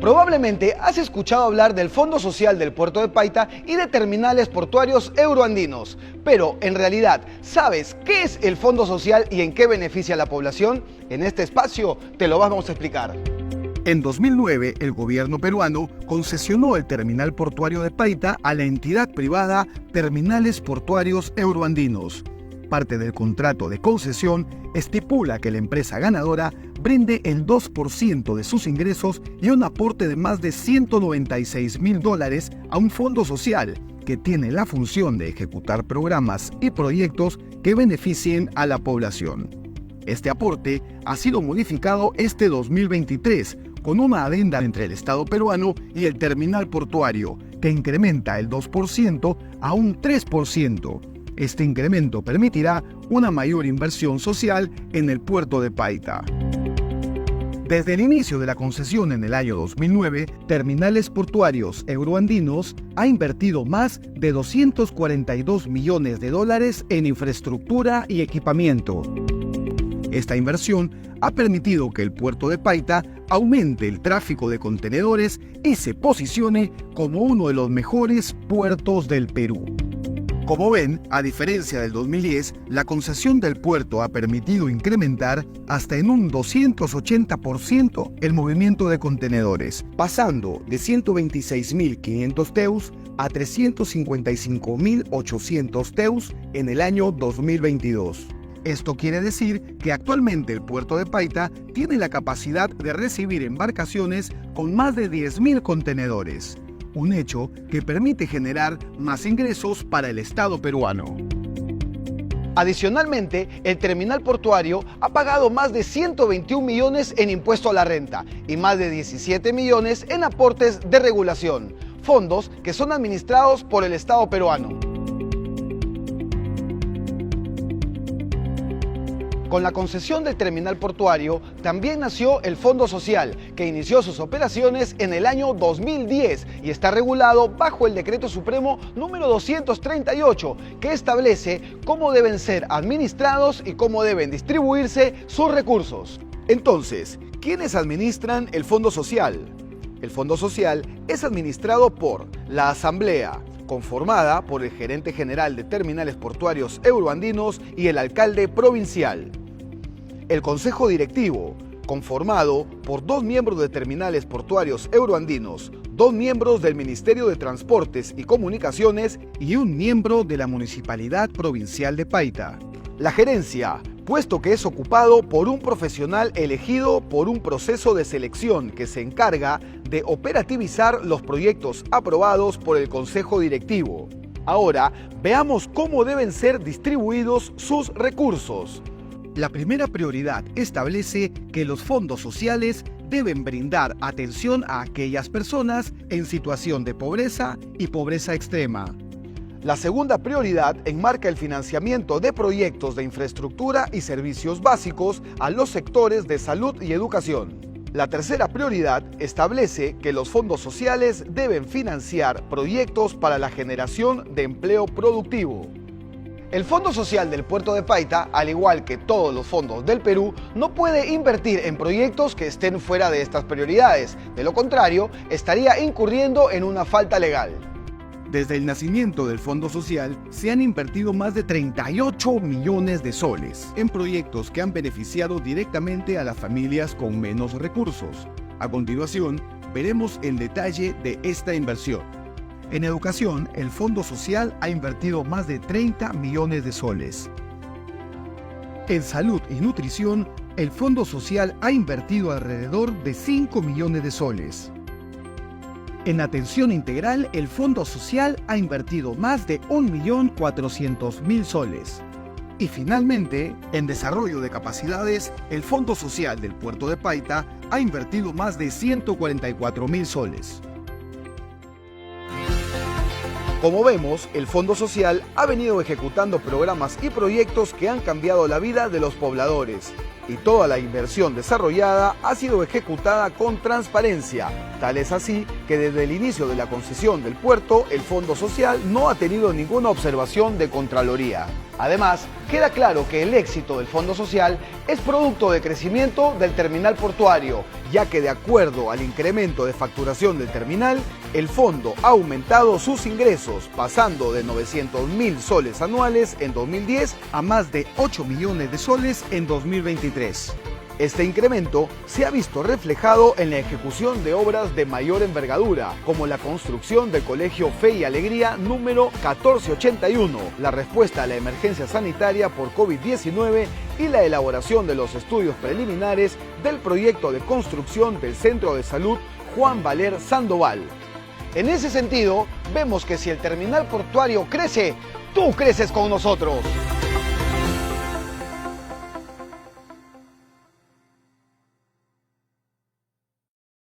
Probablemente has escuchado hablar del Fondo Social del Puerto de Paita y de terminales portuarios euroandinos, pero en realidad, ¿sabes qué es el Fondo Social y en qué beneficia a la población? En este espacio te lo vamos a explicar. En 2009, el gobierno peruano concesionó el terminal portuario de Paita a la entidad privada Terminales Portuarios Euroandinos. Parte del contrato de concesión estipula que la empresa ganadora brinde el 2% de sus ingresos y un aporte de más de $196.000 a un fondo social que tiene la función de ejecutar programas y proyectos que beneficien a la población. Este aporte ha sido modificado este 2023 con una adenda entre el Estado peruano y el terminal portuario que incrementa el 2% a un 3%. Este incremento permitirá una mayor inversión social en el puerto de Paita. Desde el inicio de la concesión en el año 2009, Terminales Portuarios Euroandinos ha invertido más de $242 millones en infraestructura y equipamiento. Esta inversión ha permitido que el puerto de Paita aumente el tráfico de contenedores y se posicione como uno de los mejores puertos del Perú. Como ven, a diferencia del 2010, la concesión del puerto ha permitido incrementar hasta en un 280% el movimiento de contenedores, pasando de 126.500 TEUs a 355.800 TEUs en el año 2022. Esto quiere decir que actualmente el puerto de Paita tiene la capacidad de recibir embarcaciones con más de 10.000 contenedores. Un hecho que permite generar más ingresos para el Estado peruano. Adicionalmente, el terminal portuario ha pagado más de 121 millones en impuesto a la renta y más de 17 millones en aportes de regulación, fondos que son administrados por el Estado peruano. Con la concesión del terminal portuario también nació el Fondo Social, que inició sus operaciones en el año 2010 y está regulado bajo el Decreto Supremo número 238, que establece cómo deben ser administrados y cómo deben distribuirse sus recursos. Entonces, ¿quiénes administran el Fondo Social? El Fondo Social es administrado por la Asamblea, conformada por el gerente general de Terminales Portuarios Euroandinos y el alcalde provincial. El Consejo Directivo, conformado por 2 miembros de Terminales Portuarios Euroandinos, 2 miembros del Ministerio de Transportes y Comunicaciones y un miembro de la Municipalidad Provincial de Paita. La gerencia, puesto que es ocupado por un profesional elegido por un proceso de selección que se encarga de operativizar los proyectos aprobados por el Consejo Directivo. Ahora, veamos cómo deben ser distribuidos sus recursos. La primera prioridad establece que los fondos sociales deben brindar atención a aquellas personas en situación de pobreza y pobreza extrema. La segunda prioridad enmarca el financiamiento de proyectos de infraestructura y servicios básicos a los sectores de salud y educación. La tercera prioridad establece que los fondos sociales deben financiar proyectos para la generación de empleo productivo. El Fondo Social del Puerto de Paita, al igual que todos los fondos del Perú, no puede invertir en proyectos que estén fuera de estas prioridades. De lo contrario, estaría incurriendo en una falta legal. Desde el nacimiento del Fondo Social se han invertido más de 38 millones de soles en proyectos que han beneficiado directamente a las familias con menos recursos. A continuación, veremos el detalle de esta inversión. En educación, el Fondo Social ha invertido más de 30 millones de soles. En salud y nutrición, el Fondo Social ha invertido alrededor de 5 millones de soles. En atención integral, el Fondo Social ha invertido más de 1.400.000 soles. Y finalmente, en desarrollo de capacidades, el Fondo Social del Puerto de Paita ha invertido más de 144.000 soles. Como vemos, el Fondo Social ha venido ejecutando programas y proyectos que han cambiado la vida de los pobladores. Y toda la inversión desarrollada ha sido ejecutada con transparencia. Tal es así que desde el inicio de la concesión del puerto, el Fondo Social no ha tenido ninguna observación de Contraloría. Además, queda claro que el éxito del Fondo Social es producto del crecimiento del terminal portuario, ya que de acuerdo al incremento de facturación del terminal, el fondo ha aumentado sus ingresos, pasando de 900.000 soles anuales en 2010 a más de 8 millones de soles en 2023. Este incremento se ha visto reflejado en la ejecución de obras de mayor envergadura, como la construcción del Colegio Fe y Alegría número 1481, la respuesta a la emergencia sanitaria por COVID-19 y la elaboración de los estudios preliminares del proyecto de construcción del Centro de Salud Juan Valer Sandoval. En ese sentido, vemos que si el terminal portuario crece, tú creces con nosotros.